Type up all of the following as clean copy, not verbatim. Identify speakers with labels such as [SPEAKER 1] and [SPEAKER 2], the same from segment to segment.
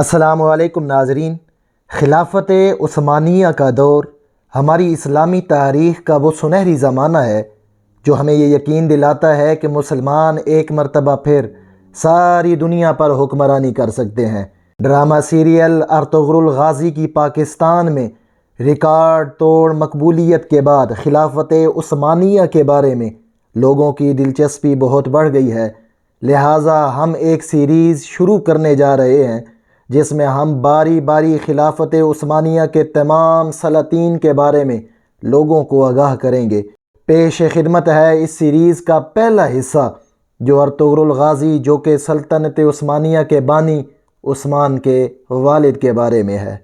[SPEAKER 1] السلام علیکم ناظرین۔ خلافت عثمانیہ کا دور ہماری اسلامی تاریخ کا وہ سنہری زمانہ ہے جو ہمیں یہ یقین دلاتا ہے کہ مسلمان ایک مرتبہ پھر ساری دنیا پر حکمرانی کر سکتے ہیں۔ ڈرامہ سیریل ارطغرل غازی کی پاکستان میں ریکارڈ توڑ مقبولیت کے بعد خلافت عثمانیہ کے بارے میں لوگوں کی دلچسپی بہت بڑھ گئی ہے، لہٰذا ہم ایک سیریز شروع کرنے جا رہے ہیں جس میں ہم باری باری خلافت عثمانیہ کے تمام سلاطین کے بارے میں لوگوں کو آگاہ کریں گے۔ پیش خدمت ہے اس سیریز کا پہلا حصہ جو ارطغرل غازی جو کہ سلطنت عثمانیہ کے بانی عثمان کے والد کے بارے میں ہے۔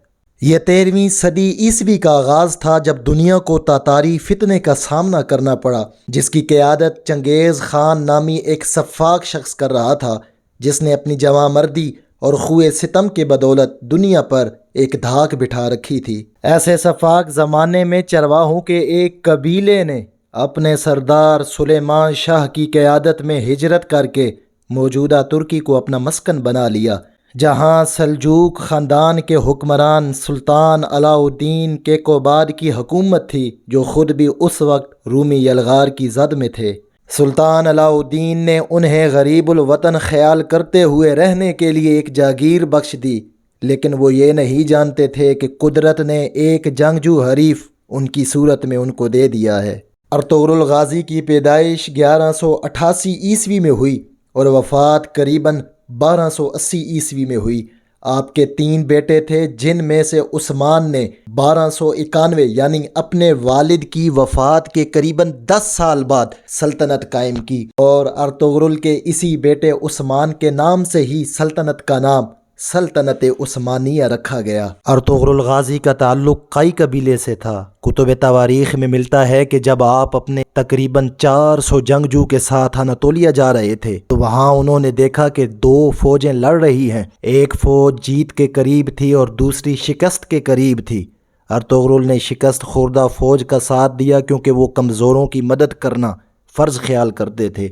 [SPEAKER 1] یہ 13ویں صدی عیسوی کا آغاز تھا جب دنیا کو تاتاری فتنے کا سامنا کرنا پڑا جس کی قیادت چنگیز خان نامی ایک سفاک شخص کر رہا تھا، جس نے اپنی جواں مردی اور خوئے ستم کے بدولت دنیا پر ایک دھاک بٹھا رکھی تھی۔ ایسے سفاک زمانے میں چرواہوں کے ایک قبیلے نے اپنے سردار سلیمان شاہ کی قیادت میں ہجرت کر کے موجودہ ترکی کو اپنا مسکن بنا لیا، جہاں سلجوق خاندان کے حکمران سلطان علاء الدین کیقوباد کی حکومت تھی، جو خود بھی اس وقت رومی یلغار کی زد میں تھے۔ سلطان علاء الدین نے انہیں غریب الوطن خیال کرتے ہوئے رہنے کے لیے ایک جاگیر بخش دی، لیکن وہ یہ نہیں جانتے تھے کہ قدرت نے ایک جنگجو حریف ان کی صورت میں ان کو دے دیا ہے۔ ارطغرل غازی کی پیدائش 1188 عیسوی میں ہوئی اور وفات قریباً 1280 عیسوی میں ہوئی۔ آپ کے 3 بیٹے تھے جن میں سے عثمان نے 1291 یعنی اپنے والد کی وفات کے قریباً 10 سال بعد سلطنت قائم کی، اور ارطغرل کے اسی بیٹے عثمان کے نام سے ہی سلطنت کا نام سلطنت عثمانیہ رکھا گیا۔ ارطغرل غازی کا تعلق قائی قبیلے سے تھا۔ کتب تواریخ میں ملتا ہے کہ جب آپ اپنے تقریباً 400 جنگجو کے ساتھ اناطولیہ جا رہے تھے تو وہاں انہوں نے دیکھا کہ 2 فوجیں لڑ رہی ہیں، ایک فوج جیت کے قریب تھی اور دوسری شکست کے قریب تھی۔ ارطغرل نے شکست خوردہ فوج کا ساتھ دیا کیونکہ وہ کمزوروں کی مدد کرنا فرض خیال کرتے تھے،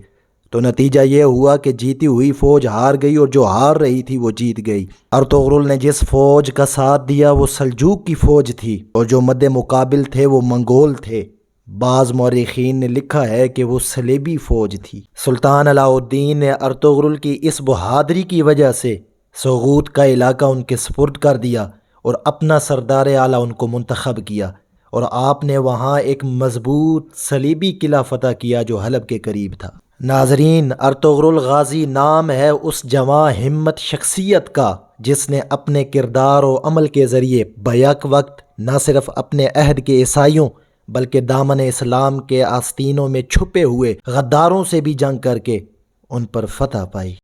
[SPEAKER 1] تو نتیجہ یہ ہوا کہ جیتی ہوئی فوج ہار گئی اور جو ہار رہی تھی وہ جیت گئی۔ ارطغرل نے جس فوج کا ساتھ دیا وہ سلجوق کی فوج تھی اور جو مد مقابل تھے وہ منگول تھے۔ بعض مورخین نے لکھا ہے کہ وہ صلیبی فوج تھی۔ سلطان علاء الدین نے ارطغرل کی اس بہادری کی وجہ سے سوغوت کا علاقہ ان کے سپرد کر دیا اور اپنا سردار اعلیٰ ان کو منتخب کیا، اور آپ نے وہاں ایک مضبوط صلیبی قلعہ فتح کیا جو حلب کے قریب تھا۔ ناظرین، ارطغرل غازی نام ہے اس جواں ہمت شخصیت کا جس نے اپنے کردار و عمل کے ذریعے بیک وقت نہ صرف اپنے عہد کے عیسائیوں بلکہ دامن اسلام کے آستینوں میں چھپے ہوئے غداروں سے بھی جنگ کر کے ان پر فتح پائی۔